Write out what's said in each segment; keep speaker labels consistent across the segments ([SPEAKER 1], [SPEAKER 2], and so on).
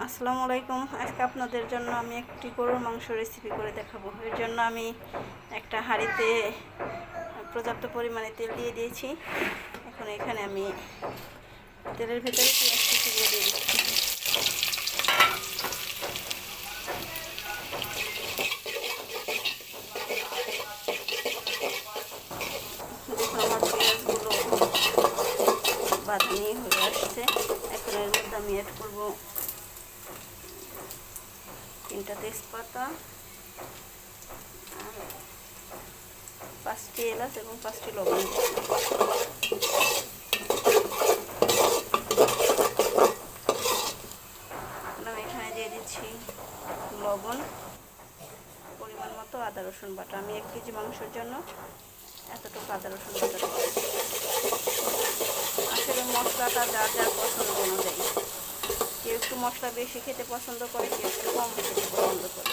[SPEAKER 1] আসসালামু আলাইকুম। আজকে আপনাদের জন্য আমি একটি গরুর মাংস রেসিপি করে দেখাবো। এর জন্য আমি একটা হাঁড়িতে পর্যাপ্ত পরিমাণে তেল দিয়ে দিয়েছি। এখন এখানে আমি তেলের ভেতরে পেঁয়াজ কুচি দিয়ে দিচ্ছি। দেখুন আমার পেঁয়াজগুলো বাদামি হয়ে আসছে। এখন এর মধ্যে আমি অ্যাড করবো 3টা তেজপাতা আর 5টি এলাচ এবং 5টি লবঙ্গ। আমি এখানে দিয়ে দিচ্ছি লবণ, পরিমাণ মতো আদা রসুন বাটা। আমি 1 কেজি মাংসের জন্য এতটুকু আদা রসুন বাটা দেবো। আসলে মশলাটা যার যার পছন্দ অনুযায়ী, কেউ একটু মশলা বেশি খেতে পছন্দ করে, কেউ একটু কম খেতে পছন্দ করে।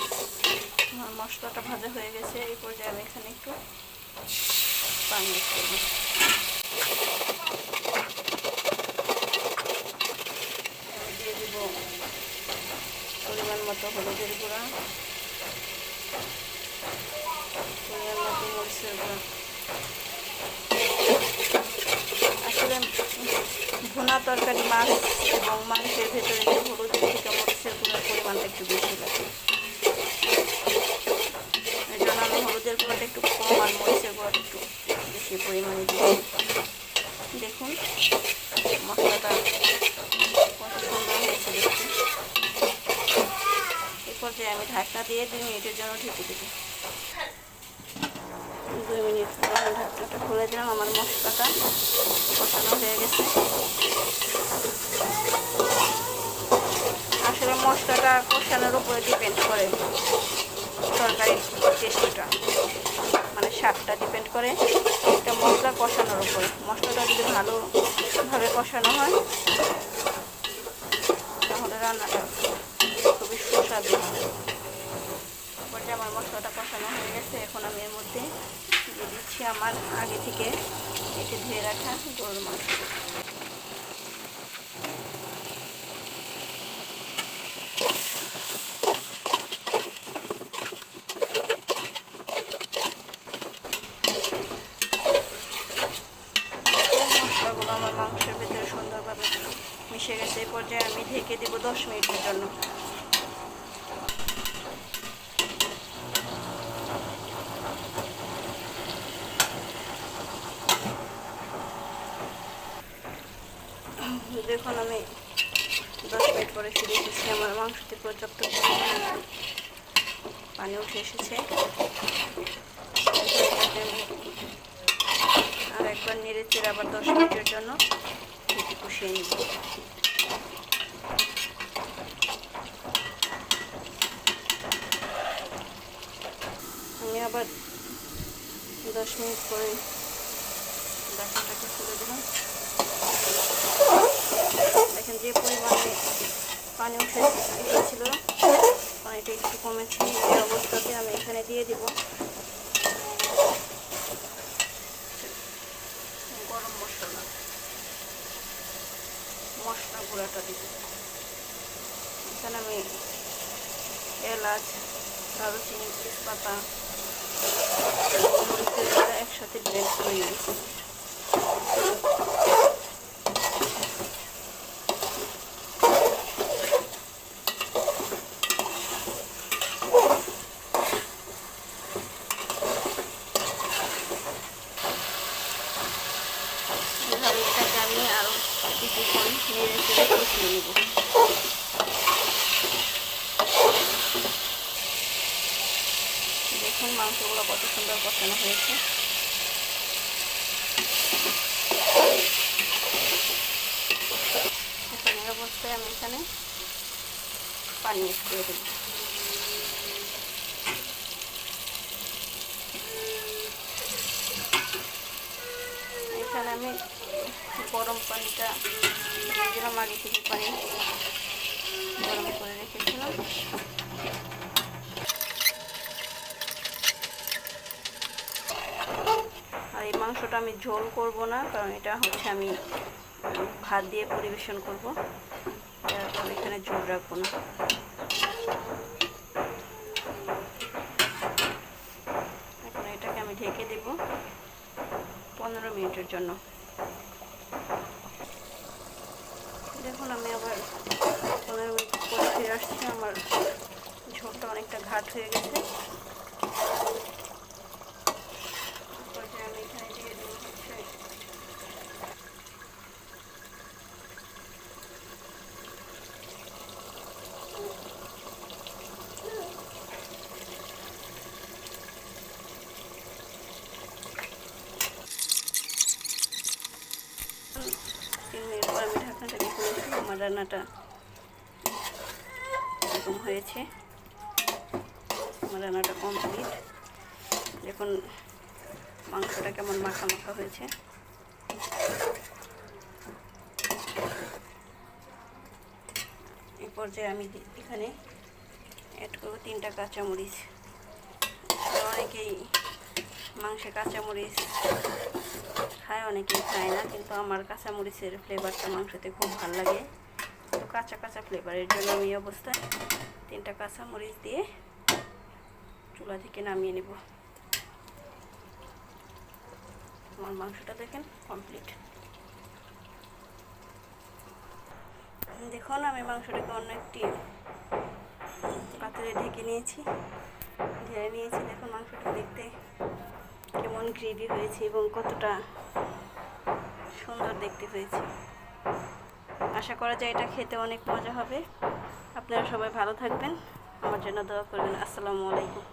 [SPEAKER 1] আমার মশলাটা ভাজা হয়ে গেছে। এই পর্যায়ে আমি এখানে একটু পানি অ্যাড করব। দিয়ে দেব পরিমাণ মতো হলুদের গুঁড়া, পরিমাণ মতো মরিচের গুঁড়া। আসলে ভুনা তরকারি, মাছ এবং মাংসের ভেতরে একটু হলুদের থেকে মরিচের গুঁড়ার পরিমাণটা একটু বেশি লাগে। এই জন্য আমি হলুদের গুঁড়াটা একটু কম আর মরিচের গুঁড়াটা একটু বেশি পরিমাণে দিই। দেখুন মশলাটা কত সুন্দর হয়েছে দেখতে। এই পর্যায়ে আমি ঢাকনা দিয়ে 2 মিনিটের জন্য ঢেকে দেবো। 2 মিনিট পর আমি ঢাকনাটা খুলে দিলাম। আমার মশলাটা কষানো হয়ে গেছে। আসলে মশলাটা কষানোর উপরে ডিপেন্ড করে তরকারির টেস্টটা, মানে স্বাদটা ডিপেন্ড করে একটা মশলা কষানোর উপরে। মশলাটা যদি ভালোভাবে কষানো হয় তাহলে রান্নাটা খুবই সুস্বাদু হয়। পর্যায়ে আমার মশলাটা কষানো হয়ে গেছে। এখন আমি এর মধ্যে দিয়ে দিচ্ছি আমার আগে থেকে এটি ধুয়ে রাখা গরুর মাংস। মশলাগুলো আমার মাংসের ভিতরে সুন্দরভাবে মিশে গেছে। এই পর্যায়ে আমি ঢেকে দিব 10 মিনিটের জন্য। দেখুন আমি 10 মিনিট পরে ফিরে এসেছি। আমার মাংসতে পর্যাপ্ত পানি উঠে এসেছে। আর একবার নেড়ে চেড়ে আবার 10 মিনিটের জন্য ঢেকে কষিয়ে নিব। আমি আবার 10 মিনিট পরে ঢাকনাটাকে খুলে দিলাম। দেখেন যে পরিমাণে পানি উঠে এসেছিল, পানিটা একটু কমেছে। এই অবস্থাতে আমি এখানে দিয়ে দিব গরম মশলা গুঁড়াটা দিব। এখানে আমি এলাচ, দারুচিনি, তেজপাতা, মরিচের গুঁড়া একসাথে ব্লেন্ড করে নিয়েছি। এভাবে এটাকে আমি আরও কিছুক্ষণ নেড়ে চেড়ে কষিয়ে নেব। দেখুন মাংসগুলো কত সুন্দর কষানো হয়েছে। এখন এই অবস্থায় আমি এখানে পানি অ্যাড করে দেব। এখানে আমি গরম পানিটা দিয়ে দিলাম। আগে থেকে পানি গরম করে রেখেছিলাম। আর এই মাংসটা আমি ঝোল করব না, কারণ এটা হচ্ছে আমি ভাত দিয়ে পরিবেশন করব। যার আমি এখানে জোর রাখবো না। এখন এটাকে আমি ঢেকে দেব 15 মিনিটের জন্য। দেখুন আমি আবার 15 মিনিট পরে ফিরে আসছি। আমার ঝোলটা অনেকটা ঘাট হয়ে গেছে। আমি এখানে দিয়ে দেবো হচ্ছে আমি ঢাকনাটাকে খুলেছি। আমার রান্নাটা এরকম হয়েছে। আমার রান্নাটা কমপ্লিট। দেখুন মাংসটা কেমন মাখা মাখা হয়েছে। এই পর্যায়ে আমি এখানে অ্যাড করবো 3টা কাঁচামরিচ। অনেকেই মাংসে কাঁচামরিচ খায়, অনেকেই খায় না, কিন্তু আমার কাঁচামরিচের ফ্লেভারটা মাংসতে খুব ভালো লাগে। তো কাঁচা কাঁচা ফ্লেভারের জন্য আমি এই অবস্থায় 3টা কাঁচামরিচ দিয়ে চুলা থেকে নামিয়ে নেব। আমার মাংসটা দেখেন কমপ্লিট। দেখুন আমি মাংসটাকে অন্য একটি পাত্রে ঢেকে নিয়েছি, ঢেলে নিয়েছি। দেখুন মাংসটা দেখতে কেমন গ্রেভি হয়েছে এবং কতটা সুন্দর দেখতে হয়েছে। আশা করা যায় এটা খেতে অনেক মজা হবে। আপনারা সবাই ভালো থাকবেন, আমার জন্য দোয়া করবেন। আসসালামু আলাইকুম।